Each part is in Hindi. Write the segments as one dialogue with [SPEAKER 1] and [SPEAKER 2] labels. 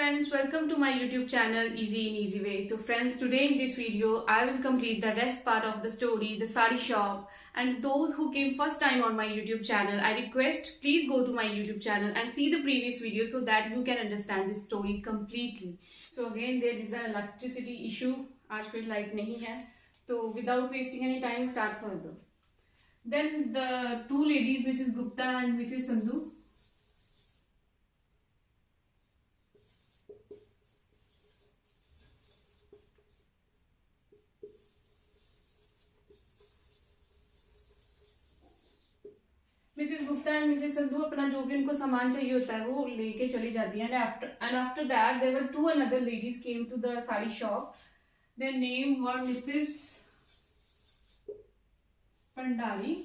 [SPEAKER 1] friends, welcome to my YouTube channel Easy in Easy Way. So friends, today in this video I will complete the rest part of the story, the sari shop. And those who came first time on my YouTube channel, I request please go to my YouTube channel and see the previous video so that you can understand this story completely. So again there is an electricity issue. आज फिर light नहीं है. So without wasting any time, start further. Then the two ladies, Mrs. Gupta and Mrs. Sandhu, Mrs Gupta and Mrs Sandhu अपना जो भी उनको सामान चाहिए होता है वो लेके चली जाती है. And after that there were two another ladies came to the sari shop. Their name were Mrs Bhandari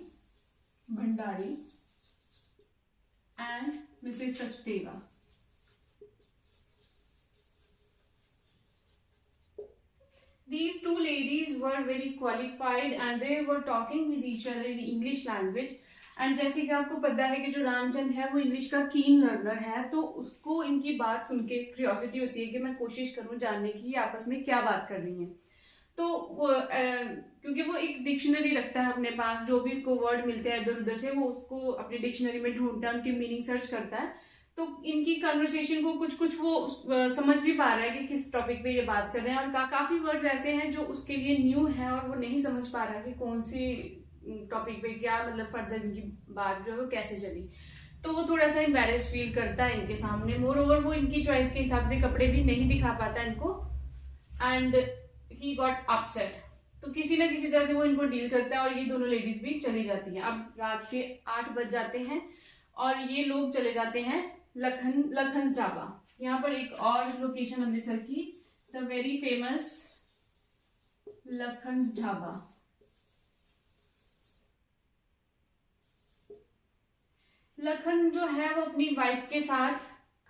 [SPEAKER 1] and Mrs Sachdeva. These two ladies were very qualified and they were talking with each other in English language. And जैसे कि आपको पता है कि जो रामचंद है वो इंग्लिश का कीन लर्नर है, तो उसको इनकी बात सुन के क्यूरियोसिटी होती है कि मैं कोशिश करूं जानने की ये आपस में क्या बात कर रही हैं. तो वो क्योंकि वो एक डिक्शनरी रखता है अपने पास, जो भी इसको वर्ड मिलते हैं इधर उधर से वो उसको अपनी डिक्शनरी में ढूंढता है, उनकी मीनिंग सर्च करता है. तो इनकी कन्वर्सेशन को कुछ कुछ वो समझ भी पा रहा है कि किस टॉपिक पे ये बात कर रहे हैं. और काफी वर्ड्स ऐसे हैं जो उसके लिए न्यू है और वो नहीं समझ पा रहा कि कौन सी टॉपिक पे क्या मतलब फर्दर इनकी बात जो है वो कैसे चली. तो वो थोड़ा सा एम्बैरेस फील करता है इनके सामने. मोर ओवर वो इनकी चॉइस के हिसाब से कपड़े भी नहीं दिखा पाता इनको. And he got upset. तो किसी ना किसी तरह से वो इनको डील करता है और ये दोनों लेडीज भी चली जाती हैं. अब रात के 8 बज जाते हैं और ये लोग चले जाते हैं लखन's ढाबा. यहाँ पर एक और लोकेशन अमृतसर की, the very famous Lakhan's dhaba. Lakhan जो है वो अपनी वाइफ के साथ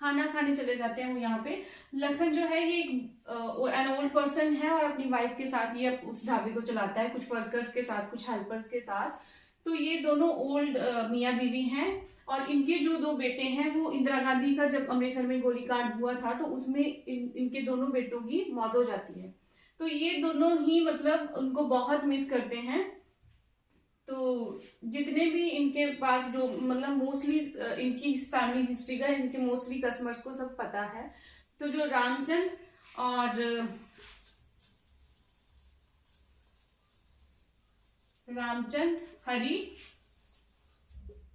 [SPEAKER 1] खाना खाने चले जाते हैं. वो यहाँ पे लखन जो है ये एन ओल्ड पर्सन है और अपनी वाइफ के साथ ये उस ढाबे को चलाता है, कुछ वर्कर्स के साथ, कुछ हेल्पर्स के साथ. तो ये दोनों ओल्ड मियाँ बीवी हैं और इनके जो दो बेटे हैं वो इंदिरा गांधी का जब अमृतसर में गोलीकांड हुआ था तो उसमें इनके दोनों बेटों की मौत हो जाती है. तो ये दोनों ही मतलब उनको बहुत मिस करते हैं. तो जितने भी इनके पास जो मतलब मोस्टली इनकी फैमिली हिस्ट्री का इनके मोस्टली कस्टमर्स को सब पता है. तो जो रामचंद हरी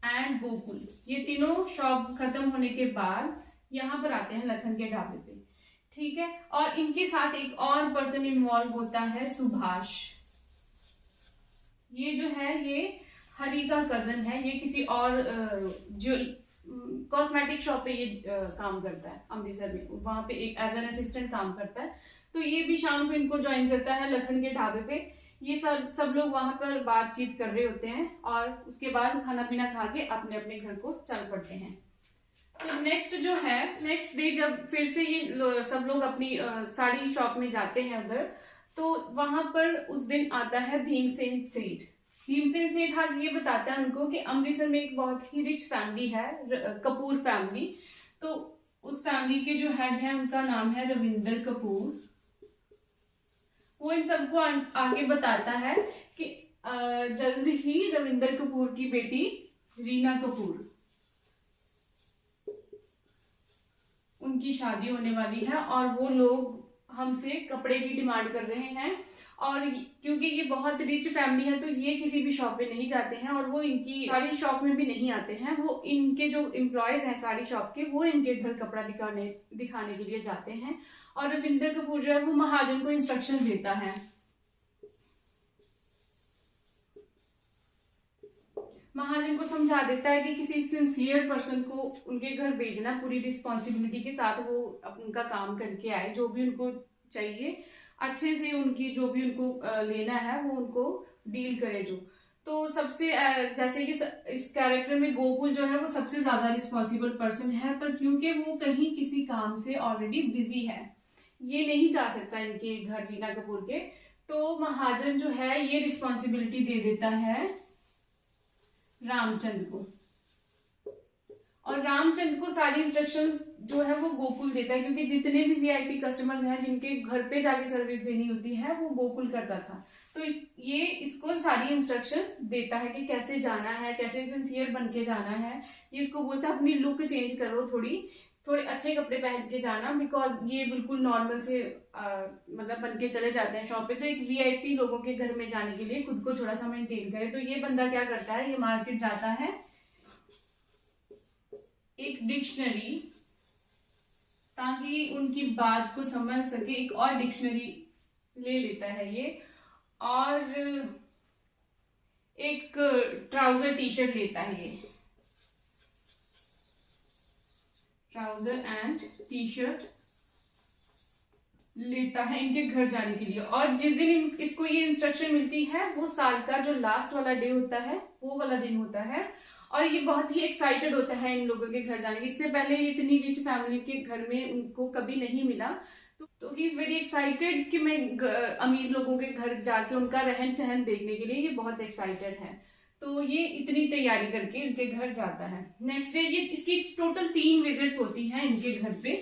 [SPEAKER 1] एंड गोकुल, ये तीनों शॉप खत्म होने के बाद यहाँ पर आते हैं लखन के ढाबे पे. ठीक है. और इनके साथ एक और पर्सन इन्वॉल्व होता है, सुभाष. ये जो है ये हरी का कजन है. ये किसी और जो कॉस्मेटिक शॉप पे ये काम करता है अमृतसर में, वहां पे एक एज एन असिस्टेंट काम करता है. तो ये भी शाम को इनको ज्वाइन करता है लखन के ढाबे पे. ये सब लोग वहां पर बातचीत कर रहे होते हैं और उसके बाद खाना पीना खा के अपने अपने घर को चल पड़ते हैं. तो नेक्स्ट जो है, नेक्स्ट डे जब फिर से ये सब लोग अपनी साड़ी शॉप में जाते हैं उधर, तो वहां पर उस दिन आता है भीमसेन सेठ. भीमसेन सेठ हाँ ये बताता है उनको कि अमृतसर में एक बहुत ही रिच फैमिली है, कपूर फैमिली. तो उस फैमिली के जो हेड है उनका नाम है रविंदर कपूर. वो इन सबको आगे बताता है कि जल्द ही रविंदर कपूर की बेटी रीना कपूर, उनकी शादी होने वाली है और वो लोग हमसे कपड़े की डिमांड कर रहे हैं. और क्योंकि ये बहुत रिच फैमिली है तो ये किसी भी शॉप पे नहीं जाते हैं और वो इनकी साड़ी शॉप में भी नहीं आते हैं. वो इनके जो एम्प्लॉयज हैं साड़ी शॉप के वो इनके घर कपड़ा दिखाने के लिए जाते हैं. और रविंदर कपूर जो है वो महाजन को इंस्ट्रक्शन देता है. महाजन को समझा देता है कि किसी सिंसियर पर्सन को उनके घर भेजना, पूरी रिस्पॉन्सिबिलिटी के साथ वो उनका काम करके आए, जो भी उनको चाहिए अच्छे से उनकी जो भी उनको लेना है वो उनको डील करे. जो तो सबसे जैसे कि इस कैरेक्टर में गोकुल जो है वो सबसे ज्यादा रिस्पॉन्सिबल पर्सन है, पर क्योंकि वो कहीं किसी काम से ऑलरेडी बिजी है, ये नहीं जा सकता इनके घर रीना कपूर के. तो महाजन जो है ये रिस्पॉन्सिबिलिटी दे देता है रामचंद को. और रामचंद को सारी इंस्ट्रक्शंस जो है वो गोकुल देता है, क्योंकि जितने भी वीआईपी कस्टमर्स हैं जिनके घर पे जाके सर्विस देनी होती है वो गोकुल करता था। तो ये इसको सारी इंस्ट्रक्शंस देता है कि कैसे जाना है, कैसे सिंसियर बन के जाना है। ये इसको बोलता है अपनी लुक चेंज करो, थोड़े अच्छे कपड़े पहन के जाना, बिकॉज ये बिल्कुल नॉर्मल से मतलब बन के चले जाते हैं शॉप पे। तो एक वीआईपी लोगों के घर में जाने के लिए खुद को थोड़ा सा मेंटेन करे। तो ये बंदा क्या करता है, ये मार्केट जाता है, एक डिक्शनरी, ताकि उनकी बात को समझ सके, एक और डिक्शनरी ले लेता है ये, और एक ट्राउजर टी शर्ट लेता है ये, ट्राउजर एंड टी शर्ट लेता है इनके घर जाने के लिए। और जिस दिन इसको ये इंस्ट्रक्शन मिलती है वो साल का जो लास्ट वाला डे होता है वो वाला दिन होता है, और ये बहुत ही एक्साइटेड होता है इन लोगों के घर जाने के। इससे पहले ये इतनी रिच फैमिली के घर में उनको कभी नहीं मिला, तो ही इज वेरी एक्साइटेड कि मैं अमीर लोगों के घर जाके उनका रहन सहन देखने के लिए ये बहुत एक्साइटेड है। तो ये इतनी तैयारी करके इनके घर जाता है। नेक्स्ट डे ये इसकी टोटल 3 विजिट्स होती हैं इनके घर पे।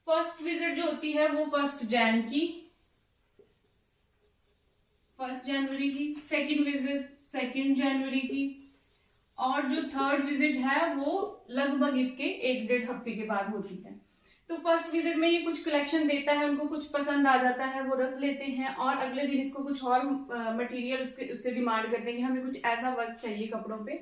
[SPEAKER 1] फर्स्ट विजिट जो होती है वो 1 जनवरी की, सेकंड विजिट 2 जनवरी की, और जो थर्ड विजिट है वो लगभग इसके 1-1.5 हफ्ते के बाद होती है। तो फर्स्ट विजिट में ये कुछ कलेक्शन देता है, उनको कुछ पसंद आ जाता है वो रख लेते हैं, और अगले दिन इसको कुछ और मटेरियल उससे डिमांड करते हैं कि हमें कुछ ऐसा वर्क चाहिए कपड़ों पे,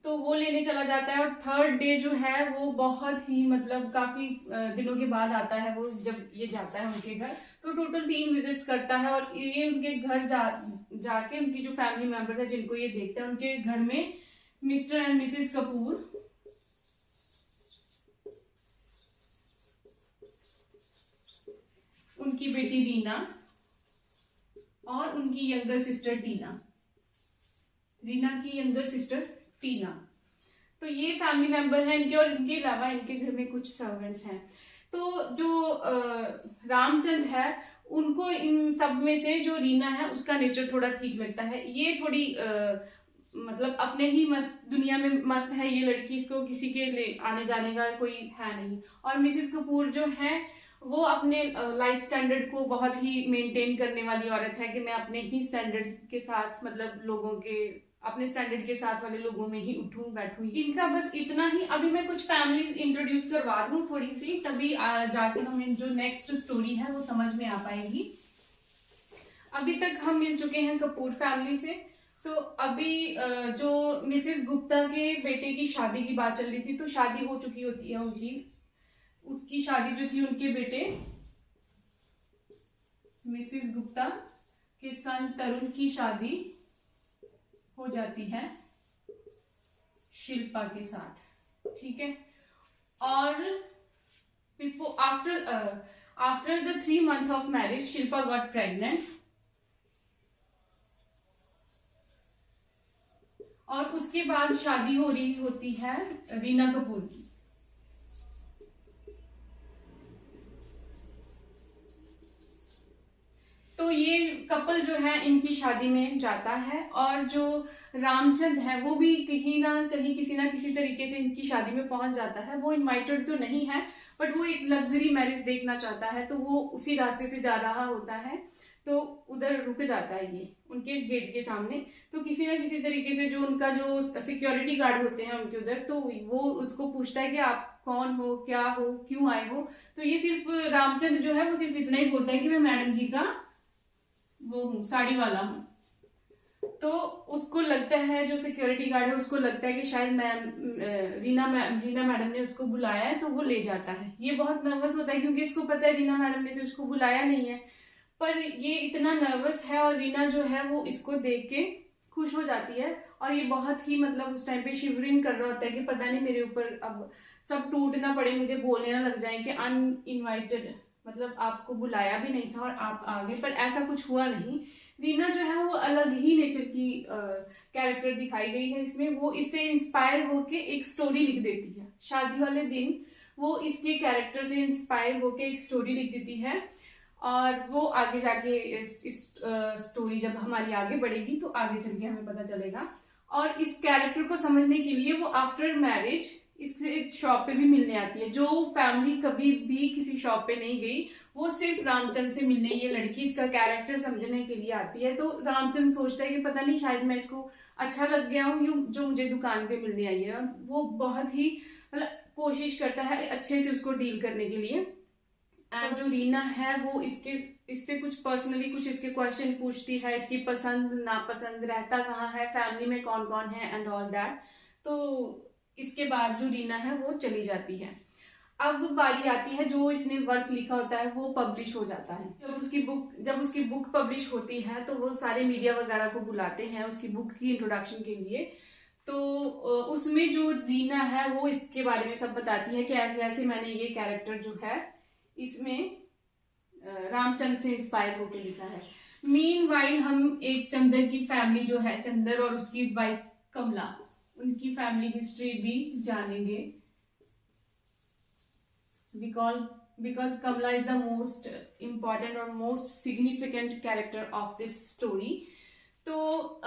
[SPEAKER 1] तो वो लेने चला जाता है। और थर्ड डे जो है वो बहुत ही मतलब काफी दिनों के बाद आता है वो, जब ये जाता है उनके घर। तो टोटल 3 विजिट्स करता है, और ये उनके घर जाके उनकी जो फैमिली मेंबर है जिनको ये देखता है, उनके घर में मिस्टर एंड मिसेस कपूर, उनकी बेटी रीना और उनकी यंगर सिस्टर टीना, रीना की यंगर सिस्टर टीना। तो ये फैमिली मेंबर है इनके, और इसके अलावा इनके घर में कुछ सर्वेंट्स हैं। तो जो रामचंद है उनको इन सब में से जो रीना है उसका नेचर थोड़ा ठीक लगता है। ये थोड़ी मतलब अपने ही मस्त दुनिया में मस्त है ये लड़की, इसको किसी के ले आने जाने का कोई है नहीं। और मिसेस कपूर जो है वो अपने लाइफ स्टैंडर्ड को बहुत ही मेंटेन करने वाली औरत है, कि मैं अपने ही स्टैंडर्ड्स के साथ मतलब लोगों के अपने स्टैंडर्ड के साथ वाले लोगों में ही उठूं बैठूं। इनका बस इतना ही। अभी मैं कुछ फैमिलीज इंट्रोड्यूस करवा दूं थोड़ी सी, तभी जाके हमें जो नेक्स्ट स्टोरी है वो समझ में आ पाएगी। अभी तक हम मिल चुके हैं कपूर फैमिली से। तो अभी जो मिसेस गुप्ता के बेटे की शादी की बात चल रही थी, तो शादी हो चुकी होती है उनकी। उसकी शादी जो थी उनके बेटे मिसेस गुप्ता के सन तरुण की शादी हो जाती है शिल्पा के साथ, ठीक है। और before after the 3 months of marriage Shilpa got pregnant, और उसके बाद शादी हो रही होती है रीना कपूर की। तो ये कपल जो है इनकी शादी में जाता है, और जो रामचंद है वो भी कहीं ना कहीं किसी ना किसी तरीके से इनकी शादी में पहुंच जाता है। वो इनवाइटेड तो नहीं है, बट वो एक लग्जरी मैरिज देखना चाहता है, तो वो उसी रास्ते से जा रहा होता है, तो उधर रुक जाता है ये उनके गेट के सामने। तो किसी ना किसी तरीके से जो उनका जो सिक्योरिटी गार्ड होते हैं उनके उधर, तो वो उसको पूछता है कि आप कौन हो, क्या हो, क्यों आए हो। तो ये सिर्फ रामचंद्र जो है वो सिर्फ इतना ही बोलता है कि मैं मैडम जी का वो हूँ, साड़ी वाला हूँ। तो उसको लगता है, जो सिक्योरिटी गार्ड है उसको लगता है कि शायद रीना मैडम ने उसको बुलाया है, तो वो ले जाता है। ये बहुत नर्वस होता है क्योंकि इसको पता है रीना मैडम ने तो इसको बुलाया नहीं है, पर ये इतना नर्वस है। और रीना जो है वो इसको देख के खुश हो जाती है, और ये बहुत ही मतलब उस टाइम पे शिवरिंग कर रहा होता है कि पता नहीं मेरे ऊपर अब सब टूट ना पड़े, मुझे बोलने ना लग जाए कि अनइनवाइटेड, मतलब आपको बुलाया भी नहीं था और आप आ गए। पर ऐसा कुछ हुआ नहीं। रीना जो है वो अलग ही नेचर की कैरेक्टर दिखाई गई है इसमें। वो इससे इंस्पायर होके एक स्टोरी लिख देती है। शादी वाले दिन वो इसके कैरेक्टर से इंस्पायर होके एक स्टोरी लिख देती है, और वो आगे जाके इस स्टोरी जब हमारी आगे बढ़ेगी तो आगे चल के हमें पता चलेगा। और इस कैरेक्टर को समझने के लिए वो आफ्टर मैरिज इस शॉप पे भी मिलने आती है। जो फैमिली कभी भी किसी शॉप पे नहीं गई, वो सिर्फ रामचंद्र से मिलने ये लड़की इसका कैरेक्टर समझने के लिए आती है। तो रामचंद्र सोचता है कि पता नहीं शायद मैं इसको अच्छा लग गया हूँ यूं जो मुझे दुकान पे मिलने आई है, और वो बहुत ही मतलब कोशिश करता है अच्छे से उसको डील करने के लिए। एंड जो रीना है वो इससे कुछ पर्सनली कुछ इसके क्वेश्चन पूछती है, इसकी पसंद नापसंद, रहता कहाँ है, फैमिली में कौन कौन है एंड ऑल दैट। तो इसके बाद जो रीना है वो चली जाती है। अब बारी आती है जो इसने वर्क लिखा होता है वो पब्लिश हो जाता है। जब उसकी बुक पब्लिश होती है तो वो सारे मीडिया वगैरह को बुलाते हैं उसकी बुक की इंट्रोडक्शन के लिए। तो उसमें जो रीना है वो इसके बारे में सब बताती है कि ऐसे ऐसे मैंने ये कैरेक्टर जो है इसमें रामचंद्र से इंस्पायर होकर लिखा है। मीनवाइल हम एक चंदर की फैमिली जो है, चंदर और उसकी वाइफ कमला, उनकी फैमिली हिस्ट्री भी जानेंगे। Because Kamala is the most important और most significant character of this story. तो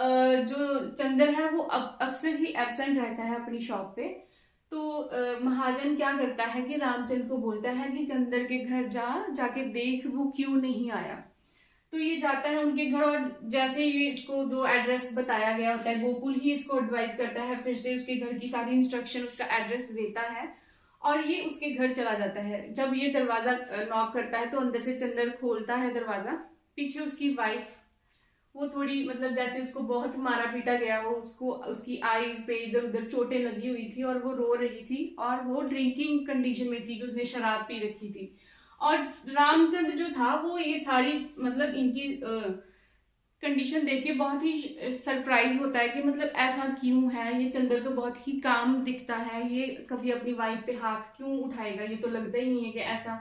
[SPEAKER 1] जो चंदर है वो अक्सर ही एब्सेंट रहता है अपनी शॉप पे। तो महाजन क्या करता है कि रामचंद्र को बोलता है कि चंदर के घर जाके देख वो क्यों नहीं आया। तो ये जाता है उनके घर, और जैसे ये इसको जो एड्रेस बताया गया होता है, गोकुल ही इसको एडवाइस करता है, फिर से उसके घर की सारी इंस्ट्रक्शन उसका एड्रेस देता है और ये उसके घर चला जाता है। जब ये दरवाजा नॉक करता है तो अंदर से चंदर खोलता है दरवाजा। पीछे उसकी वाइफ, वो थोड़ी मतलब जैसे उसको बहुत मारा पीटा गया हो, उसको उसकी आईज पे इधर उधर चोटें लगी हुई थी और वो रो रही थी, और वो ड्रिंकिंग कंडीशन में थी कि उसने शराब पी रखी थी। और रामचंद्र जो था वो ये सारी मतलब इनकी कंडीशन देख के बहुत ही सरप्राइज होता है कि मतलब ऐसा क्यों है, ये चंदर तो बहुत ही काम दिखता है, ये कभी अपनी वाइफ पे हाथ क्यों उठाएगा, ये तो लगता ही नहीं है कि ऐसा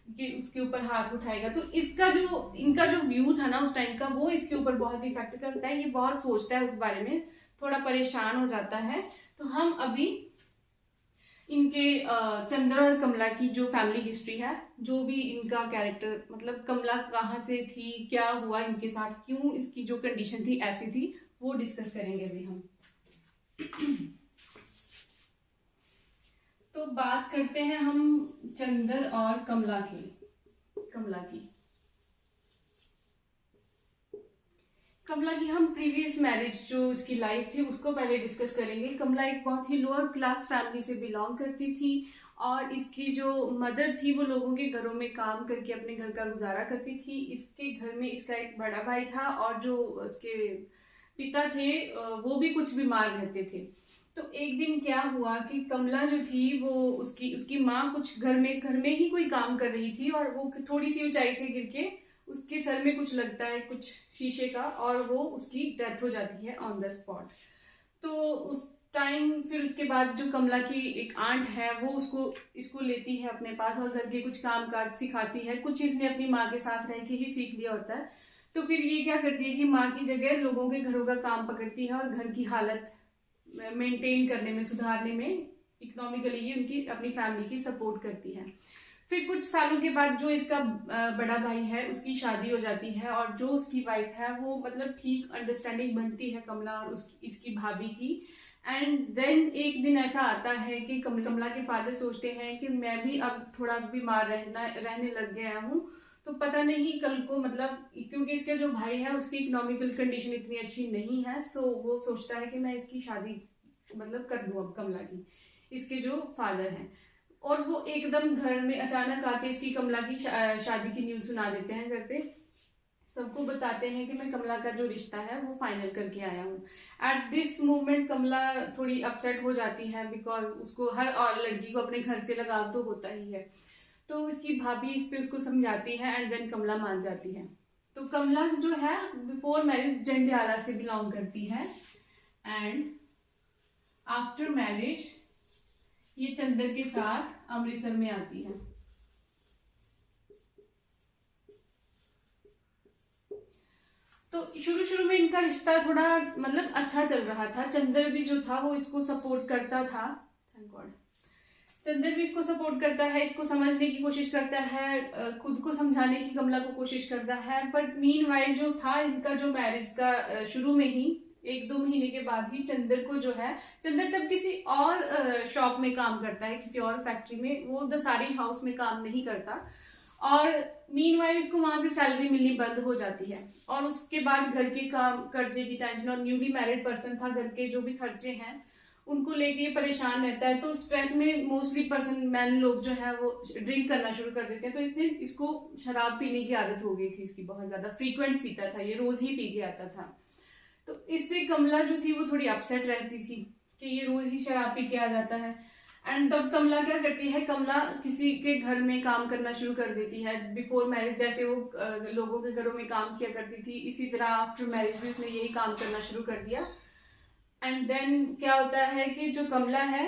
[SPEAKER 1] कि उसके ऊपर हाथ उठाएगा। तो इनका जो व्यू था ना उस टाइम का, वो इसके ऊपर बहुत इफेक्ट करता है। ये बहुत सोचता है उस बारे में, थोड़ा परेशान हो जाता है। तो हम अभी इनके चंद्र और कमला की जो फैमिली हिस्ट्री है, जो भी इनका कैरेक्टर मतलब कमला कहाँ से थी, क्या हुआ इनके साथ, क्यों इसकी जो कंडीशन थी ऐसी थी, वो डिस्कस करेंगे अभी हम। तो बात करते हैं हम चंदर और कमला की। कमला की हम प्रीवियस मैरिज जो इसकी लाइफ थी उसको पहले डिस्कस करेंगे। कमला एक बहुत ही लोअर क्लास फैमिली से बिलोंग करती थी, और इसकी जो मदर थी वो लोगों के घरों में काम करके अपने घर का गुजारा करती थी। इसके घर में इसका एक बड़ा भाई था, और जो उसके पिता थे वो भी कुछ बीमार रहते थे। तो एक दिन क्या हुआ कि कमला जो थी वो उसकी माँ कुछ घर में ही कोई काम कर रही थी, और वो थोड़ी सी ऊंचाई से गिर के उसके सर में कुछ लगता है, कुछ शीशे का, और वो उसकी डेथ हो जाती है ऑन द स्पॉट। तो उस टाइम फिर उसके बाद जो कमला की एक आंट है वो इसको लेती है अपने पास और घर के कुछ काम काज सिखाती है। कुछ इसने अपनी माँ के साथ रह के ही सीख लिया होता है। तो फिर ये क्या करती है कि माँ की जगह लोगों के घरों का काम पकड़ती है और घर की हालत मेंटेन करने में, सुधारने में, इकोनॉमिकली ये उनकी अपनी फैमिली की सपोर्ट करती है। फिर कुछ सालों के बाद जो इसका बड़ा भाई है उसकी शादी हो जाती है, और जो उसकी वाइफ है वो मतलब ठीक अंडरस्टैंडिंग बनती है कमला और इसकी भाभी की। एंड देन एक दिन ऐसा आता है कि कमला के फादर सोचते हैं कि मैं भी अब थोड़ा बीमार रहने लग गया हूँ, तो पता नहीं कल को मतलब, क्योंकि इसका जो भाई है उसकी इकोनॉमिकल कंडीशन इतनी अच्छी नहीं है, सो वो सोचता है कि मैं इसकी शादी मतलब कर दूं अब कमला की, इसके जो फादर हैं। और वो एकदम घर में अचानक आके इसकी कमला की शादी की न्यूज़ सुना देते हैं घर पे। सबको बताते हैं कि मैं कमला का जो रिश्ता है वो फाइनल करके आया हूँ। एट दिस मोमेंट कमला थोड़ी अपसेट हो जाती है, बिकॉज उसको हर और लड़की को अपने घर से लगाव तो होता ही है। तो इसकी भाभी इस पे उसको समझाती है, एंड देन कमला मान जाती है। तो कमला जो है बिफोर मैरिज जंडियाला से बिलोंग करती है, एंड आफ्टर मैरिज ये चंदर के साथ अमृतसर में आती है। तो शुरू में इनका रिश्ता थोड़ा मतलब अच्छा चल रहा था। चंदर भी जो था वो इसको सपोर्ट करता था, थैंक गॉड। चंदर भी इसको सपोर्ट करता है, इसको समझने की कोशिश करता है, खुद को समझाने की कमला को कोशिश करता है। बट मीनवाइल जो था इनका जो मैरिज का शुरू में ही 1-2 महीने के बाद ही चंदर को जो है, चंदर तब किसी और शॉप में काम करता है, किसी और फैक्ट्री में, वो दसारी हाउस में काम नहीं करता। और मीनवाइल इसको वहां से सैलरी मिलनी बंद हो जाती है और उसके बाद घर के काम, कर्जे की टेंशन, और न्यूली मैरिड पर्सन था, घर के जो भी खर्चे हैं उनको लेके परेशान रहता है। तो स्ट्रेस में मोस्टली पर्सन मैन लोग जो है वो ड्रिंक करना शुरू कर देते हैं। तो इसको शराब पीने की आदत हो गई थी इसकी, बहुत ज्यादा फ्रीक्वेंट पीता था, ये रोज ही पी के आता था। तो इससे कमला जो थी वो थोड़ी अपसेट रहती थी कि ये रोज ही शराब पी के आ जाता है। एंड तब कमला क्या करती है, कमला किसी के घर में काम करना शुरू कर देती है। बिफोर मैरिज जैसे वो लोगों के घरों में काम किया करती थी, इसी तरह आफ्टर मैरिज भी उसने यही काम करना शुरू कर दिया। एंड देन क्या होता है कि जो कमला है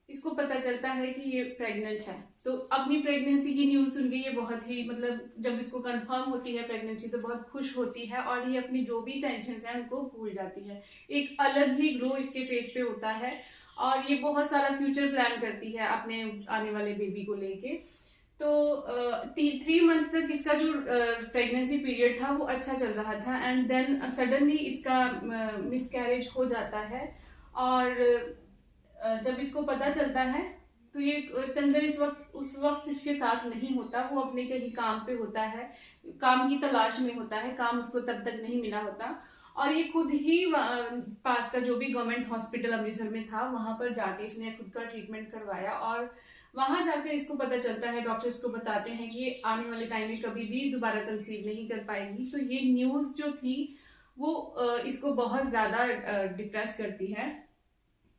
[SPEAKER 1] इसको पता चलता है कि ये प्रेग्नेंट है। तो अपनी प्रेगनेंसी की न्यूज़ सुन के ये बहुत ही, मतलब जब इसको कंफर्म होती है प्रेगनेंसी तो बहुत खुश होती है और ये अपनी जो भी टेंशन है उनको भूल जाती है। एक अलग ही ग्लो इसके फेस पे होता है और ये बहुत सारा फ्यूचर प्लान करती है अपने आने वाले बेबी को लेके। तो 3 मंथ तक इसका जो प्रेगनेंसी पीरियड था वो अच्छा चल रहा था। एंड देन सडनली इसका मिसकैरेज हो जाता है। और जब इसको पता चलता है तो ये चंदर उस वक्त इसके साथ नहीं होता, वो अपने कहीं काम पे होता है, काम की तलाश में होता है, काम उसको तब तक नहीं मिला होता। और ये खुद ही पास का जो भी गवर्नमेंट हॉस्पिटल अमृतसर में था वहां पर जाके इसने खुद का ट्रीटमेंट करवाया। और वहां जाके इसको पता चलता है, डॉक्टर्स को बताते हैं कि ये आने वाले टाइम में कभी भी दोबारा कंसीव नहीं कर पाएगी। तो ये न्यूज़ जो थी वो इसको बहुत ज़्यादा डिप्रेस करती है।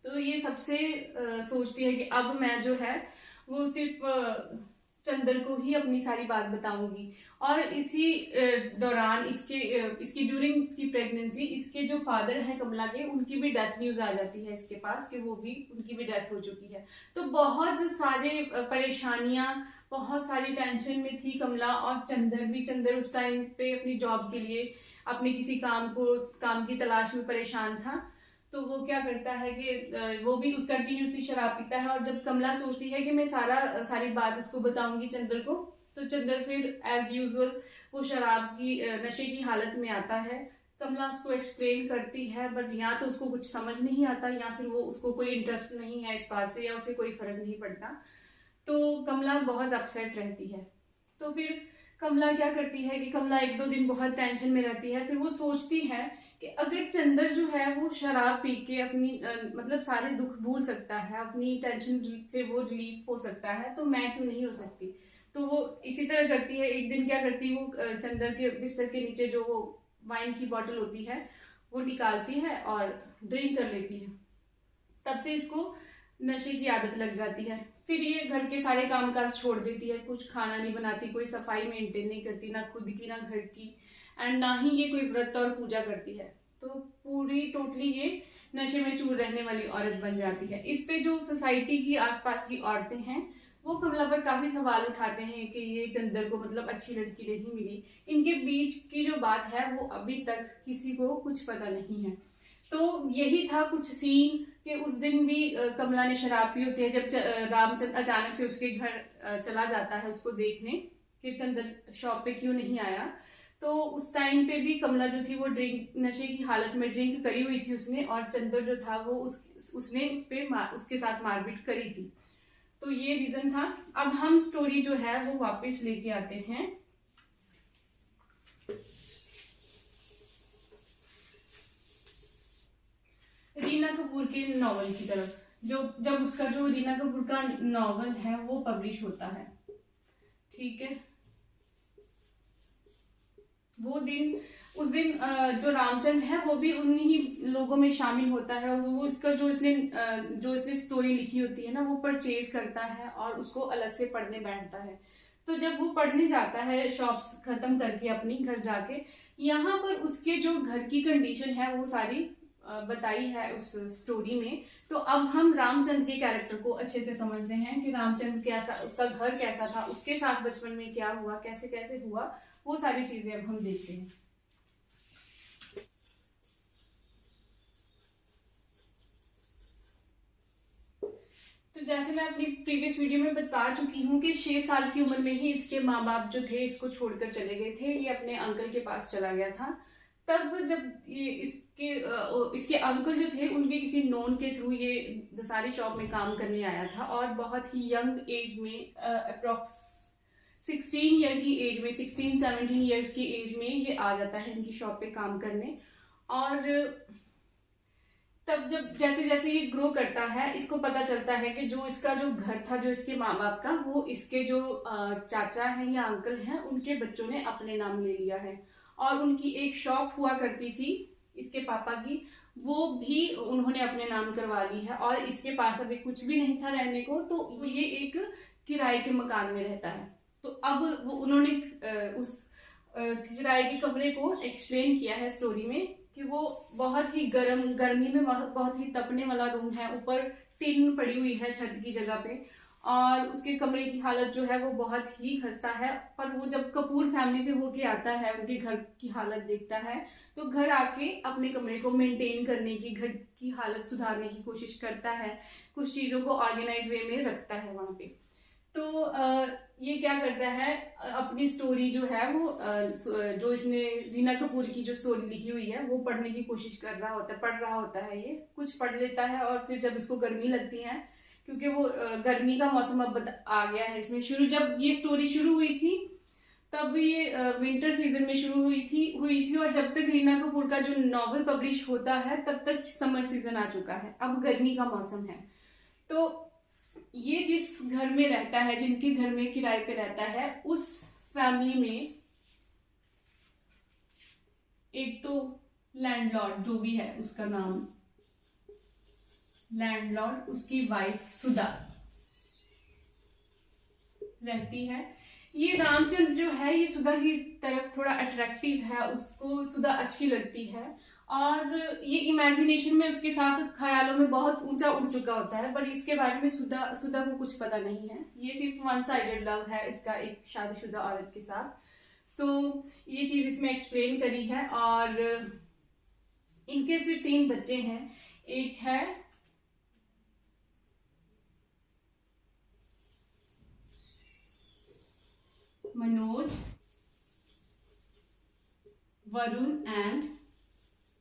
[SPEAKER 1] तो ये सबसे सोचती है कि अब मैं जो है वो सिर्फ चंदर को ही अपनी सारी बात बताऊंगी। और इसी दौरान इसकी ड्यूरिंग इसकी प्रेगनेंसी इसके जो फादर हैं कमला के, उनकी भी डेथ न्यूज आ जाती है इसके पास कि उनकी भी डेथ हो चुकी है। तो बहुत सारे परेशानियां, बहुत सारी टेंशन में थी कमला और चंदर भी। चंदर उस टाइम पे अपनी जॉब के लिए अपने किसी काम की तलाश में परेशान था। तो वो क्या करता है कि वो भी कंटिन्यूसली शराब पीता है। और जब कमला सोचती है कि मैं सारी बात उसको बताऊंगी चंदर को, तो चंदर फिर एज यूजुअल वो शराब की नशे की हालत में आता है। कमला उसको एक्सप्लेन करती है बट या तो उसको कुछ समझ नहीं आता या फिर वो उसको कोई इंटरेस्ट नहीं है इस बात से या उसे कोई फर्क नहीं पड़ता। तो कमला बहुत अपसेट रहती है। तो फिर कमला क्या करती है कि कमला 1-2 दिन बहुत टेंशन में रहती है। फिर वो सोचती है कि अगर चंदर जो है वो शराब पी के अपनी मतलब सारे दुख भूल सकता है, अपनी टेंशन से वो रिलीफ हो सकता है, तो मैं क्यों नहीं हो सकती। तो वो इसी तरह करती है। एक दिन क्या करती है, वो चंदर के बिस्तर के नीचे जो वो वाइन की बॉटल होती है वो निकालती है और ड्रिंक कर लेती है। तब से इसको नशे की आदत लग जाती है। फिर ये घर के सारे कामकाज छोड़ देती है, कुछ खाना नहीं बनाती, कोई सफाई मेंटेन नहीं करती, ना खुद की ना घर की, एंड ना ही ये कोई व्रत और पूजा करती है। तो पूरी टोटली ये नशे में चूर रहने वाली औरत बन जाती है। इस पे जो सोसाइटी की आसपास की औरतें हैं वो कमला पर काफी सवाल उठाते हैं कि ये चंदर को मतलब अच्छी लड़की नहीं मिली। इनके बीच की जो बात है वो अभी तक किसी को कुछ पता नहीं है। तो यही था कुछ सीन कि उस दिन भी कमला ने शराब पी होती है जब रामचंद्र अचानक से उसके घर चला जाता है उसको देखने कि चंदर शॉप पे क्यों नहीं आया। तो उस टाइम पे भी कमला जो थी वो नशे की हालत में ड्रिंक करी हुई थी उसने, और चंदर जो था वो उसने उसके साथ मारपीट करी थी। तो ये रीजन था। अब हम स्टोरी जो है वो वापस लेके आते हैं रीना कपूर के नॉवल की तरफ। जब उसका जो रीना कपूर का नॉवल है वो पब्लिश होता है, ठीक है। उस दिन जो रामचंद्र है वो भी उन्हीं ही लोगों में शामिल होता है। और वो उसका जो इसने स्टोरी लिखी होती है ना वो परचेज करता है और उसको अलग से पढ़ने बैठता है। तो जब वो पढ़ने जाता है शॉप्स खत्म करके अपनी घर जाके, यहाँ पर उसके जो घर की कंडीशन है वो सारी बताई है उस स्टोरी में। तो अब हम रामचंद्र के कैरेक्टर को अच्छे से समझते हैं कि रामचंद्र कैसा, उसका घर कैसा था, उसके साथ बचपन में क्या हुआ, कैसे कैसे हुआ, वो सारी चीजें अब हम देखते हैं। तो जैसे मैं अपनी प्रीवियस वीडियो में बता चुकी हूँ कि 6 साल की उम्र में ही इसके माँ बाप जो थे इसको छोड़कर चले गए थे, ये अपने अंकल के पास चला गया था। तब जब ये इसके अंकल जो थे उनके किसी नोन के थ्रू ये दसारी शॉप में काम करने आया था, और बहुत ही यंग एज में अप्रोक्स 16 ईयर की एज में, 16-17 ईयर्स की एज में ये आ जाता है इनकी शॉप पे काम करने। और तब जब जैसे जैसे ये ग्रो करता है, इसको पता चलता है कि जो इसका जो घर था, जो इसके माँ बाप का, वो इसके जो चाचा हैं या अंकल हैं उनके बच्चों ने अपने नाम ले लिया है। और उनकी एक शॉप हुआ करती थी इसके पापा की, वो भी उन्होंने अपने नाम करवा ली है। और इसके पास अभी कुछ भी नहीं था रहने को, तो ये एक किराए के मकान में रहता है। तो अब वो उन्होंने उस किराए के कमरे को एक्सप्लेन किया है स्टोरी में कि वो बहुत ही गर्मी में बहुत ही तपने वाला रूम है, ऊपर टिन पड़ी हुई है छत की जगह पे, और उसके कमरे की हालत जो है वो बहुत ही खस्ता है। पर वो जब कपूर फैमिली से होके आता है, उनके घर की हालत देखता है, तो घर आके अपने कमरे को मेंटेन करने की, घर की हालत सुधारने की कोशिश करता है, कुछ चीज़ों को ऑर्गेनाइज वे में रखता है वहाँ पे। तो ये क्या करता है, अपनी स्टोरी जो है वो जो इसने रीना कपूर की जो स्टोरी लिखी हुई है वो पढ़ने की कोशिश कर रहा होता है, पढ़ रहा होता है, ये कुछ पढ़ लेता है। और फिर जब इसको गर्मी लगती है, क्योंकि वो गर्मी का मौसम अब आ गया है इसमें, जब ये स्टोरी शुरू हुई थी तब ये विंटर सीजन में शुरू हुई थी, और जब तक रीना कपूर का जो नॉवल पब्लिश होता है तब तक समर सीजन आ चुका है, अब गर्मी का मौसम है। तो ये जिस घर में रहता है, जिनके घर में किराए पे रहता है, उस फैमिली में एक तो लैंडलॉर्ड जो भी है, उसका नाम लैंडलॉर्ड, उसकी वाइफ सुधा रहती है। ये रामचंद्र जो है ये सुधा की तरफ थोड़ा अट्रैक्टिव है, उसको सुधा अच्छी लगती है, और ये इमेजिनेशन में उसके साथ ख्यालों में बहुत ऊंचा उठ चुका होता है। पर इसके बारे में सुधा को कुछ पता नहीं है, ये सिर्फ वन साइडेड लव है इसका एक शादीशुदा औरत के साथ। तो ये चीज इसमें एक्सप्लेन करी है। और इनके फिर 3 बच्चे हैं, एक है मनोज, वरुण एंड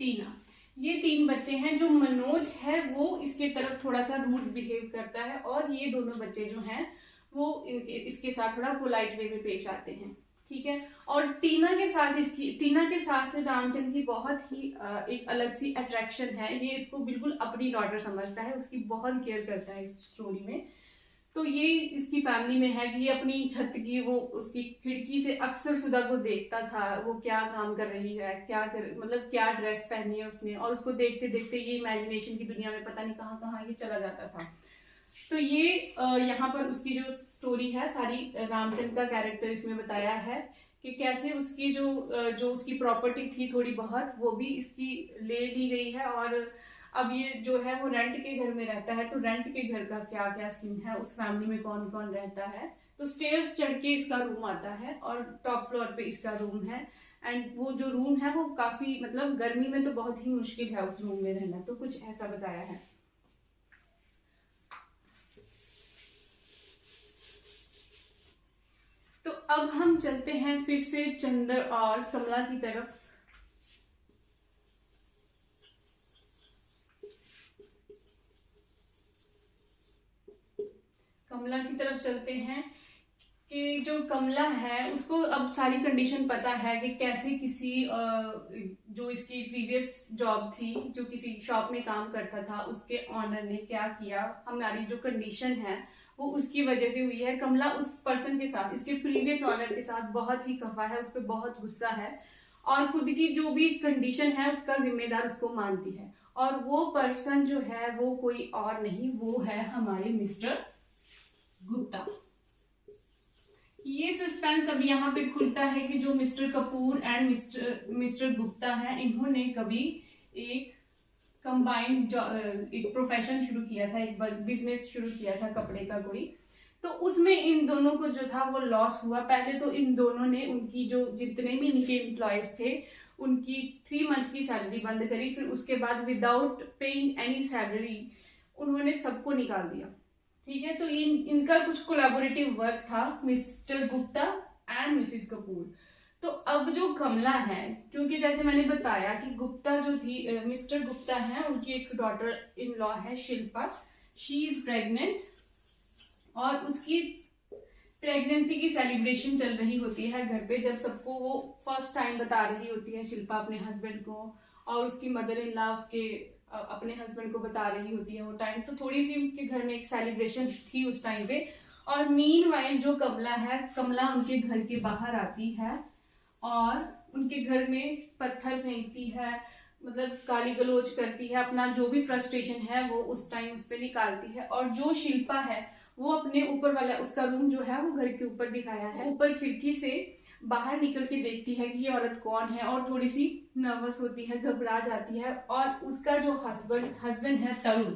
[SPEAKER 1] टीना। ये 3 बच्चे हैं। जो मनोज है वो इसके तरफ थोड़ा सा रूड बिहेव करता है, और ये दोनों बच्चे जो हैं वो इसके साथ थोड़ा पोलाइट वे में पेश आते हैं, ठीक है। और टीना के साथ रामचंद्र की बहुत ही एक अलग सी अट्रैक्शन है। ये इसको बिल्कुल अपनी डॉटर समझता है, उसकी बहुत केयर करता है स्टोरी में। तो ये इसकी फैमिली में है कि ये अपनी छत की वो उसकी खिड़की से अक्सर सुधा को देखता था, वो क्या काम कर रही है, मतलब क्या ड्रेस पहनी है उसने, और उसको देखते देखते ये इमेजिनेशन की दुनिया में पता नहीं कहाँ कहाँ ये चला जाता था। तो ये यहाँ पर उसकी जो स्टोरी है सारी, रामचंद्र का कैरेक्टर इसमें बताया है कि कैसे उसकी जो उसकी प्रॉपर्टी थी थोड़ी बहुत, वो भी इसकी ले ली गई है, और अब ये जो है वो रेंट के घर में रहता है। तो रेंट के घर का क्या क्या सीन है, उस फैमिली में कौन कौन रहता है। तो स्टेयर्स चढ़ के इसका रूम आता है, और टॉप फ्लोर पे इसका रूम है। एंड वो जो रूम है वो काफी, मतलब गर्मी में तो बहुत ही मुश्किल है उस रूम में रहना, तो कुछ ऐसा बताया है। तो अब हम चलते हैं फिर से चंद्र और कमला की तरफ। कमला की तरफ चलते हैं कि जो कमला है उसको अब सारी कंडीशन पता है कि कैसे किसी जो इसकी प्रीवियस जॉब थी, जो किसी शॉप में काम करता था, उसके ऑनर ने क्या किया, हमारी जो कंडीशन है वो उसकी वजह से हुई है। कमला उस पर्सन के साथ, इसके प्रीवियस ऑनर के साथ बहुत ही खफा है, उस पर बहुत गुस्सा है, और खुद की जो भी कंडीशन है उसका जिम्मेदार उसको मानती है। और वो पर्सन जो है वो कोई और नहीं, वो है हमारे मिस्टर गुप्ता। ये सस्पेंस अब यहाँ पे खुलता है कि जो mister Kapoor and mister Gupta हैं, इन्होंने कभी एक कंबाइंड एक प्रोफेशन शुरू किया था, एक बिजनेस शुरू किया था कपड़े का कोई। तो उसमें इन दोनों को जो था वो लॉस हुआ। पहले तो इन दोनों ने उनकी जो जितने भी इनके एम्प्लॉयज थे उनकी 3 मंथ की सैलरी बंद करी, फिर उसके बाद विदाउट पेइंग एनी सैलरी उन्होंने सबको निकाल दिया, ठीक है। तो इनका कुछ कोलैबोरेटिव वर्क था, mister Gupta and Mrs Kapoor. तो अब जो कमला है, क्योंकि जैसे मैंने बताया कि गुप्ता जो थी, मिस्टर गुप्ता है, उनकी एक डॉटर इन लॉ है शिल्पा, शी इज प्रेग्नेंट, और उसकी प्रेगनेंसी की सेलिब्रेशन चल रही होती है घर पे, जब सबको वो फर्स्ट टाइम बता रही होती है शिल्पा अपने हस्बैंड को, और उसकी मदर इन लॉ उसके अपने हस्बैंड को बता रही होती है वो टाइम, तो थोड़ी सी उनके घर में एक सेलिब्रेशन थी उस टाइम पे। और मीनवाइल जो कमला है, कमला उनके घर के बाहर आती है और उनके घर में पत्थर फेंकती है, मतलब गाली गलौज करती है, अपना जो भी फ्रस्ट्रेशन है वो उस टाइम उस पर निकालती है। और जो शिल्पा है वो अपने ऊपर वाला, उसका रूम जो है वो घर के ऊपर दिखाया है, ऊपर खिड़की से बाहर निकल के देखती है कि ये औरत कौन है, और थोड़ी सी नर्वस होती है, घबरा जाती है। और उसका जो हस्बैंड है तरुण,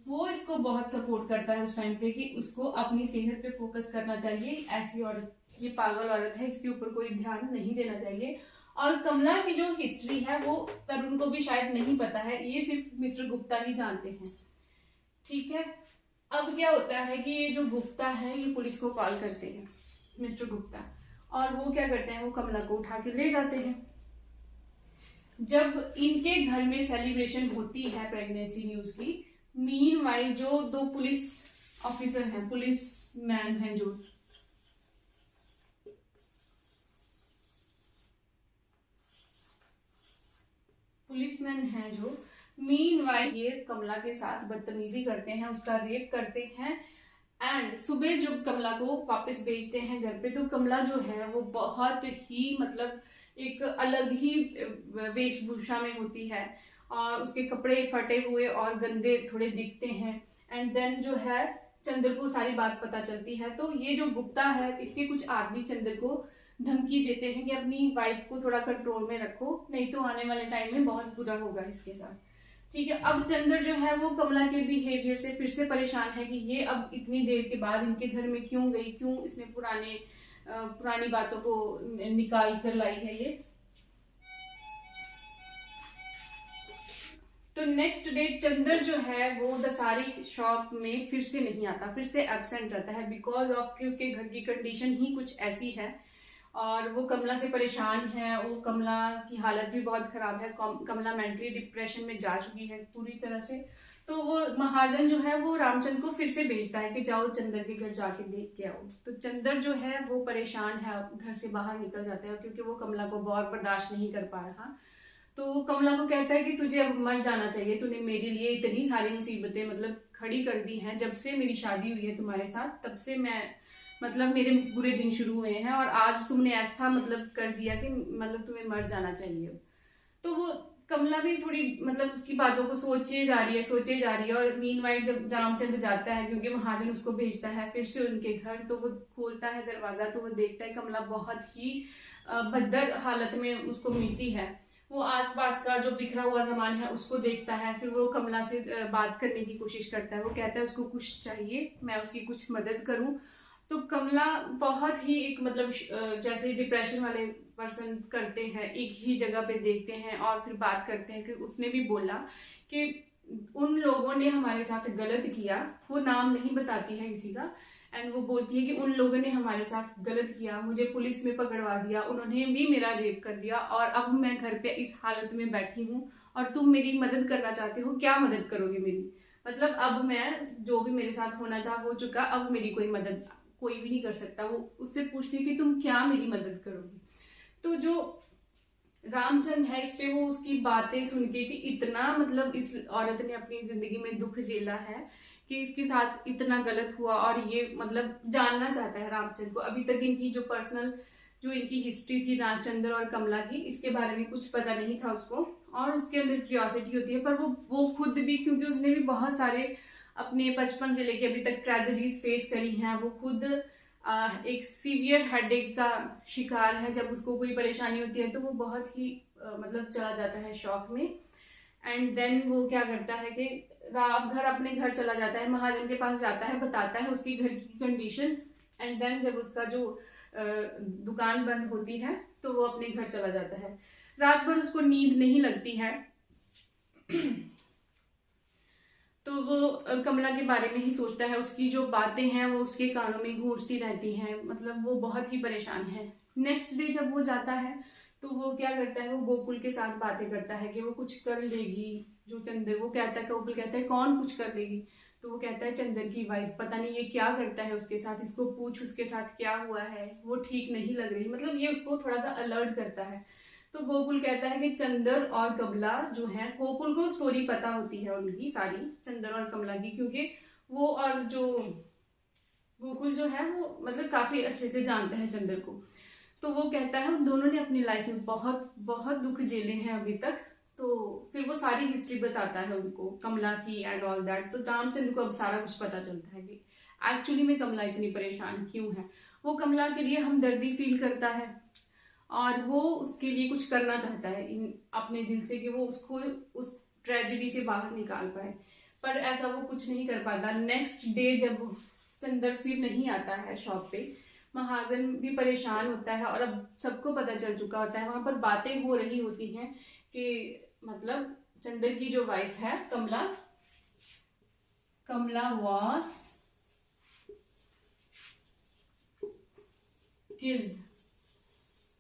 [SPEAKER 1] वो इसको बहुत सपोर्ट करता है उस टाइम पे कि उसको अपनी सेहत पे फोकस करना चाहिए, ऐसी औरत, ये पागल औरत है, इसके ऊपर कोई ध्यान नहीं देना चाहिए। और कमला की जो हिस्ट्री है वो तरुण को भी शायद नहीं पता है, ये सिर्फ मिस्टर गुप्ता ही जानते हैं, ठीक है। अब क्या होता है कि ये जो गुप्ता है ये पुलिस को कॉल करते हैं, मिस्टर गुप्ता, और वो क्या करते हैं, वो कमला को उठा के ले जाते हैं। जब इनके घर में सेलिब्रेशन होती है प्रेगनेंसी न्यूज की, मीनवाइल जो दो पुलिस ऑफिसर हैं, पुलिस मैन हैं, जो पुलिसमैन है, जो मीनवाइल ये कमला के साथ बदतमीजी करते हैं, उसका रेप करते हैं। एंड सुबह जब कमला को वापस भेजते हैं घर पे, तो कमला जो है वो बहुत ही मतलब एक अलग ही वेशभूषा में होती है, और उसके कपड़े फटे हुए और गंदे थोड़े दिखते हैं। एंड देन जो है चंद्र को सारी बात पता चलती है, तो ये जो गुप्ता है, इसके कुछ आदमी चंद्र को धमकी देते हैं कि अपनी वाइफ को थोड़ा कंट्रोल में रखो, नहीं तो आने वाले टाइम में बहुत बुरा होगा इसके साथ, ठीक है। अब चंद्र जो है वो कमला के बिहेवियर से फिर से परेशान है कि ये अब इतनी देर के बाद इनके घर में क्यों गई, क्यों इसने पुरानी बातों को निकाल कर लाई है ये। तो नेक्स्ट डे चंद्र जो है वो दसारी शॉप में फिर से नहीं आता, फिर से एब्सेंट रहता है, बिकॉज ऑफ कि उसके घर की कंडीशन ही कुछ ऐसी है, और वो कमला से परेशान है। वो कमला की हालत भी बहुत खराब है, कमला मेंटली डिप्रेशन में जा चुकी है पूरी तरह से। तो वो महाजन जो है वो रामचंद्र को फिर से भेजता है कि जाओ चंद्र के घर जाके देख के आओ। तो चंद्र जो है वो परेशान है, घर से बाहर निकल जाता है, क्योंकि वो कमला को बहुत बर्दाश्त नहीं कर पा रहा। तो वो कमला को कहता है कि तुझे अब मर जाना चाहिए, तूने मेरे लिए इतनी सारी मुसीबतें मतलब खड़ी कर दी हैं, जब से मेरी शादी हुई है तुम्हारे साथ, तब से मैं मतलब मेरे बुरे दिन शुरू हुए हैं, और आज तुमने ऐसा मतलब कर दिया कि मतलब तुम्हें मर जाना चाहिए। तो वो कमला भी थोड़ी मतलब उसकी बातों को सोचे जा रही है। और मीनवाइल जब रामचंद्र जाता है, क्योंकि महाजन उसको भेजता है फिर से उनके घर, तो वो खोलता है दरवाजा, तो वो देखता है कमला बहुत ही भद्दर हालत में उसको मिलती है। वो आसपास का जो बिखरा हुआ सामान है उसको देखता है, फिर वो कमला से बात करने की कोशिश करता है। वो कहता है उसको कुछ चाहिए, मैं उसकी कुछ मदद करूं। तो कमला बहुत ही एक मतलब जैसे डिप्रेशन वाले पर्सन करते हैं, एक ही जगह पे देखते हैं और फिर बात करते हैं कि उसने भी बोला कि उन लोगों ने हमारे साथ गलत किया, वो नाम नहीं बताती है किसी का, एंड वो बोलती है कि उन लोगों ने हमारे साथ गलत किया, मुझे पुलिस में पकड़वा दिया, उन्होंने भी मेरा रेप कर दिया, और अब मैं घर पे इस हालत में बैठी हूँ और तुम मेरी मदद करना चाहते हो, क्या मदद करोगे मेरी? मतलब अब मैं जो भी मेरे साथ होना था हो चुका, अब मेरी कोई मदद कोई भी नहीं कर सकता। वो उससे पूछती है कि तुम क्या मेरी मदद करोगी? तो जो रामचंद्र है इस पे वो उसकी बातें सुन के कि इतना मतलब इस औरत ने अपनी जिंदगी में दुख झेला है कि इसके साथ इतना गलत हुआ, और ये मतलब जानना चाहता है रामचंद्र को। अभी तक इनकी जो पर्सनल जो इनकी हिस्ट्री थी रामचंद्र और कमला की, इसके बारे में कुछ पता नहीं था उसको, और उसके अंदर क्यूरियोसिटी होती है। पर वो खुद भी, क्योंकि उसने भी बहुत सारे अपने बचपन से लेके अभी तक ट्रेजेडीज फेस करी हैं, वो खुद एक सीवियर हेडेक का शिकार है। जब उसको कोई परेशानी होती है तो वो बहुत ही मतलब चला जाता है शॉक में। एंड देन वो क्या करता है कि अपने घर चला जाता है, महाजन के पास जाता है, बताता है उसकी घर की कंडीशन। एंड देन जब उसका जो दुकान बंद होती है तो वो अपने घर चला जाता है। रात भर उसको नींद नहीं लगती है तो वो कमला के बारे में ही सोचता है, उसकी जो बातें हैं वो उसके कानों में गूंजती रहती हैं, मतलब वो बहुत ही परेशान है नेक्स्ट डे जब वो जाता है तो वो क्या करता है, वो गोकुल के साथ बातें करता है कि वो कुछ कर लेगी। जो चंदर, वो कहता है, गोकुल कहता है कौन कुछ कर लेगी, तो वो कहता है चंदर की वाइफ, पता नहीं ये क्या करता है उसके साथ, इसको पूछ उसके साथ क्या हुआ है, वो ठीक नहीं लग रही, मतलब ये उसको थोड़ा सा अलर्ट करता है। तो गोकुल कहता है कि चंदर और कमला जो है, गोकुल को स्टोरी पता होती है उनकी सारी, चंदर और कमला की, क्योंकि वो और जो गोकुल जो है वो मतलब काफी अच्छे से जानता है चंदर को। तो वो कहता है उन दोनों ने अपनी लाइफ में बहुत बहुत दुख झेले हैं अभी तक। तो फिर वो सारी हिस्ट्री बताता है उनको, कमला की एंड ऑल दैट। तो रामचंद्र को अब सारा कुछ पता चलता है कि एक्चुअली में कमला इतनी परेशान क्यों है। वो कमला के लिए हमदर्दी फील करता है और वो उसके लिए कुछ करना चाहता है अपने दिल से, कि वो उसको उस ट्रेजेडी से बाहर निकाल पाए, पर ऐसा वो कुछ नहीं कर पाता। नेक्स्ट डे जब चंदर फिर नहीं आता है शॉप पे, महाजन भी परेशान होता है और अब सबको पता चल चुका होता है, वहां पर बातें हो रही होती हैं कि मतलब चंदर की जो वाइफ है कमला, कमला वॉज किल्ड,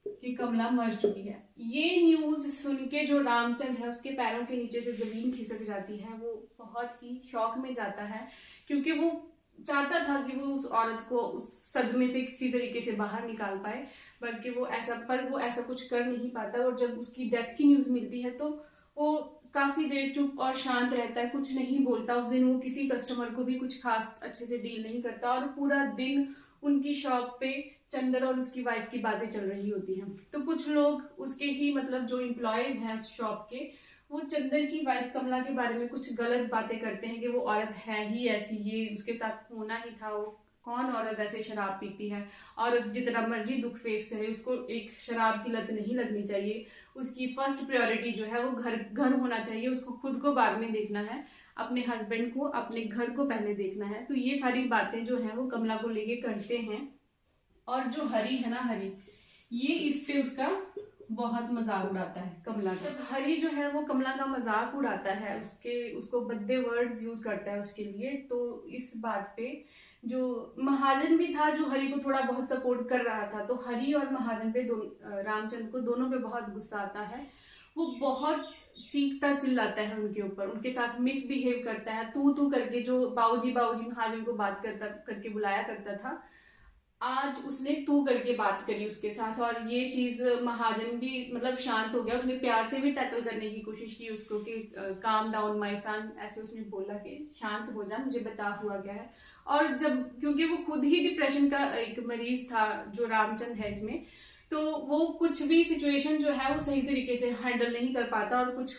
[SPEAKER 1] कि कमला मर चुकी है। ये न्यूज सुन के जो रामचंद्र है उसके पैरों के नीचे से जमीन खिसक जाती है। वो बहुत ही शौक में जाता है, क्योंकि वो चाहता था कि वो उस औरत को उस सदमे से किसी तरीके से बाहर निकाल पाए, बल्कि वो ऐसा कुछ कर नहीं पाता। और जब उसकी डेथ की न्यूज मिलती है तो वो काफी देर चुप और शांत रहता है, कुछ नहीं बोलता। उस दिन वो किसी कस्टमर को भी कुछ खास अच्छे से डील नहीं करता और पूरा दिन उनकी शॉप पे चंदर और उसकी वाइफ की बातें चल रही होती हैं। तो कुछ लोग उसके ही मतलब जो एम्प्लॉयज हैं उस शॉप के, वो चंदर की वाइफ कमला के बारे में कुछ गलत बातें करते हैं कि वो औरत है ही ऐसी, ये उसके साथ होना ही था। वो कौन औरत ऐसे शराब पीती है, औरत जितना मर्जी दुख फेस करे उसको एक शराब की लत नहीं लगनी चाहिए। उसकी फर्स्ट प्रायोरिटी जो है वो घर होना चाहिए, उसको खुद को बाद में देखना है, अपने हस्बैंड को, अपने घर को पहले देखना है। तो ये सारी बातें जो है वो कमला को लेके करते हैं। और जो हरी है ना, हरी, ये इस पे उसका बहुत मजाक उड़ाता है कमला का। जब हरी जो है वो कमला का मजाक उड़ाता है, उसको भद्दे वर्ड्स यूज करता है उसके लिए, तो इस बात पे जो महाजन भी था जो हरी को थोड़ा बहुत सपोर्ट कर रहा था, तो हरी और महाजन पे रामचंद्र को दोनों पे बहुत गुस्सा आता है। वो बहुत चीखता चिल्लाता है उनके ऊपर, उनके साथ मिसबिहेव करता है, तू करके, जो बाबूजी बाबूजी महाजन को बात करके बुलाया करता था, आज उसने तू करके बात करी उसके साथ। और ये चीज महाजन भी मतलब शांत हो गया, उसने प्यार से भी टैकल करने की कोशिश की उसको कि काम डाउन माय सन, ऐसे उसने बोला कि शांत हो जा, मुझे बता हुआ क्या है। और जब क्योंकि वो खुद ही डिप्रेशन का एक मरीज था जो रामचंद्र है इसमें, तो वो कुछ भी सिचुएशन जो है वो सही तरीके से हैंडल नहीं कर पाता और कुछ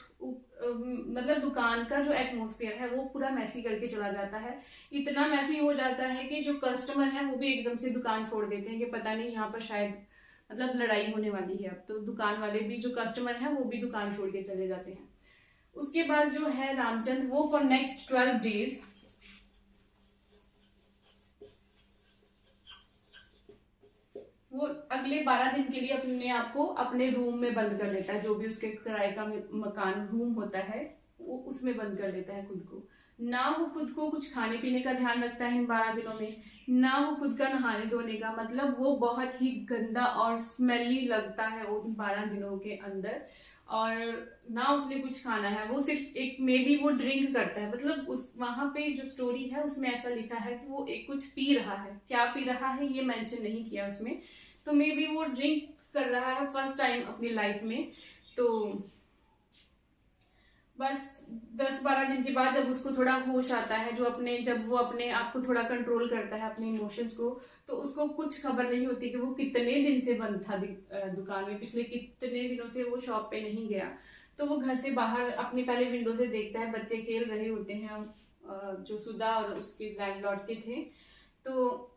[SPEAKER 1] मतलब दुकान का जो एटमॉस्फेयर है वो पूरा मैसी करके चला जाता है। इतना मैसी हो जाता है कि जो कस्टमर है वो भी एकदम से दुकान छोड़ देते हैं कि पता नहीं यहाँ पर शायद मतलब लड़ाई होने वाली है। अब तो दुकान वाले भी, जो कस्टमर है वो भी दुकान छोड़ के चले जाते हैं। उसके बाद जो है रामचंद्र, वो फॉर नेक्स्ट 12 डेज वो अगले 12 दिन के लिए अपने आप को अपने रूम में बंद कर लेता है, जो भी उसके किराए का मकान रूम होता है वो उसमें बंद कर लेता है खुद को। ना वो खुद को कुछ खाने पीने का ध्यान रखता है इन 12 दिनों में, ना वो खुद का नहाने धोने का, मतलब वो बहुत ही गंदा और स्मेली लगता है उन 12 दिनों के अंदर। और ना उसने कुछ खाना है, वो सिर्फ एक मे बी वो ड्रिंक करता है, मतलब उस वहां पे जो स्टोरी है उसमें ऐसा लिखा है कि वो एक कुछ पी रहा है, क्या पी रहा है ये मेंशन नहीं किया उसमें, तो मे बी वो ड्रिंक कर रहा है फर्स्ट टाइम अपनी लाइफ में। तो बस 10-12 दिन के बाद जब उसको थोड़ा होश आता है, जब वो अपने आप को थोड़ा कंट्रोल करता है अपने इमोशंस को, तो उसको कुछ खबर नहीं होती कि वो कितने दिन से बंद था दुकान में, पिछले कितने दिनों से वो शॉप पे नहीं गया। तो वो घर से बाहर अपनी पहले विंडो से देखता है, बच्चे खेल रहे होते हैं जो सुधा और उसके लैंडलॉर्ड के थे, तो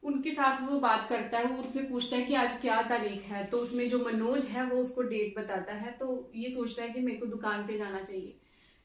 [SPEAKER 1] उनके साथ वो बात करता है। वो उनसे पूछता है कि आज क्या तारीख है, तो उसमें जो मनोज है वो उसको डेट बताता है। तो ये सोचता है कि मेरे को दुकान पे जाना चाहिए।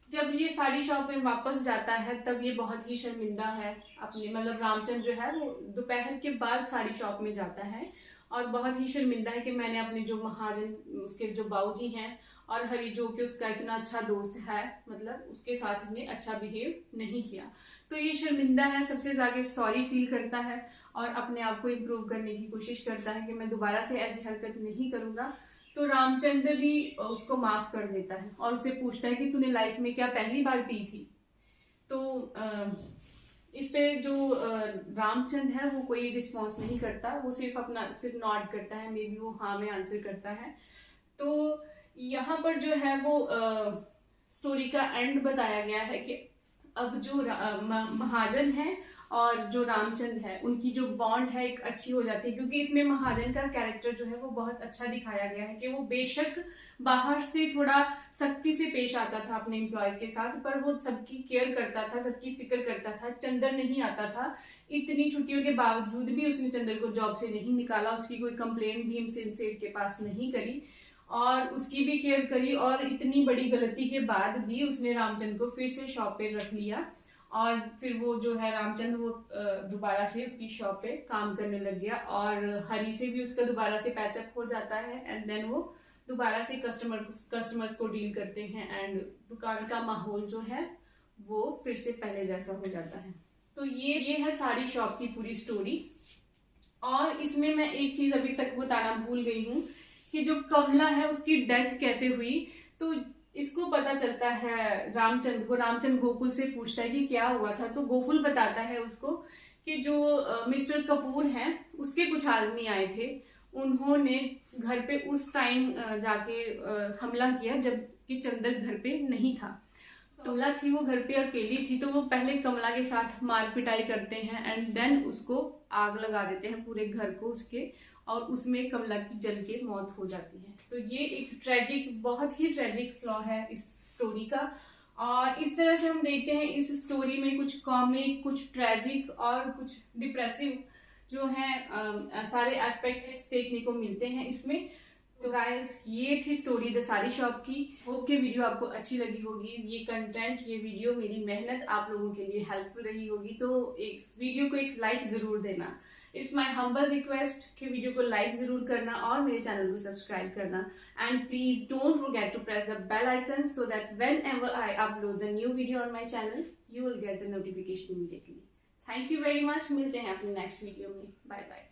[SPEAKER 1] जब ये साड़ी शॉप में वापस जाता है तब ये बहुत ही शर्मिंदा है अपने, मतलब रामचंद्र जो है वो दोपहर के बाद साड़ी शॉप में जाता है और बहुत ही शर्मिंदा है कि मैंने अपने जो महाजन उसके जो बाऊजी हैं और हरी जो कि उसका इतना अच्छा दोस्त है, मतलब उसके साथ इसने अच्छा बिहेव नहीं किया। तो ये शर्मिंदा है, सबसे ज़्यादा सॉरी फील करता है और अपने आप को इम्प्रूव करने की कोशिश करता है कि मैं दोबारा से ऐसी हरकत नहीं करूँगा। तो रामचंद्र भी उसको माफ़ कर देता है और उससे पूछता है कि तूने लाइफ में क्या पहली बार पी थी। तो इस पे जो रामचंद्र है वो कोई रिस्पॉन्स नहीं करता, वो सिर्फ नॉड करता है, मे बी वो हाँ में आंसर करता है। तो यहाँ पर जो है वो स्टोरी का एंड बताया गया है कि अब जो महाजन है और जो रामचंद्र है उनकी जो बॉन्ड है एक अच्छी हो जाती है, क्योंकि इसमें महाजन का कैरेक्टर जो है वो बहुत अच्छा दिखाया गया है कि वो बेशक बाहर से थोड़ा सख्ती से पेश आता था अपने एम्प्लॉयज के साथ, पर वो सबकी केयर करता था, सबकी फिक्र करता था। चंदर नहीं आता था, इतनी छुट्टियों के बावजूद भी उसने चंदर को जॉब से नहीं निकाला, उसकी कोई कंप्लेंट भीमसेन सेठ के पास नहीं करी और उसकी भी केयर करी। और इतनी बड़ी गलती के बाद भी उसने रामचंद्र को फिर से शॉप पे रख लिया और फिर वो जो है रामचंद्र वो दोबारा से उसकी शॉप पे काम करने लग गया और हरी से भी उसका दोबारा से पैचअप हो जाता है एंड देन वो दोबारा से कस्टमर्स को डील करते हैं एंड दुकान का माहौल जो है वो फिर से पहले जैसा हो जाता है। तो ये है सारी शॉप की पूरी स्टोरी। और इसमें मैं एक चीज अभी तक बताना भूल गई हूँ कि जो कमला है उसकी डेथ कैसे हुई। तो इसको पता चलता है रामचंद्र को, रामचंद्र गोकुल से पूछता है कि क्या हुआ था, तो गोकुल बताता है उसको कि जो मिस्टर कपूर हैं उसके कुछ आदमी आए थे, उन्होंने घर पे उस टाइम जाके हमला किया जबकि चंदर घर पे नहीं था। कमला थी वो घर पे अकेली थी, तो वो पहले कमला के साथ मार पिटाई करते हैं एंड देन उसको आग लगा देते हैं पूरे घर को उसके, और उसमें कमला की जल के मौत हो जाती है। तो ये एक बहुत ही ट्रेजिक फ्लॉ है इस स्टोरी का। और इस तरह से हम देखते हैं इस स्टोरी में कुछ कॉमिक, कुछ ट्रेजिक और कुछ डिप्रेसिव जो है सारे एस्पेक्ट्स देखने को मिलते हैं इसमें। तो गाइस ये थी स्टोरी द सारी शॉप की। होप के वीडियो आपको अच्छी लगी होगी, ये कंटेंट, ये वीडियो, मेरी मेहनत आप लोगों के लिए हेल्पफुल रही होगी। तो इस वीडियो को एक लाइक जरूर देना, इट्स माई हम्बल रिक्वेस्ट कि वीडियो को लाइक जरूर करना और मेरे चैनल को सब्सक्राइब करना and please don't forget to press the bell icon so that whenever I upload the new video on my channel you will get the notification immediately. Thank you very much, मिलते हैं अपने नेक्स्ट वीडियो में, बाय बाय।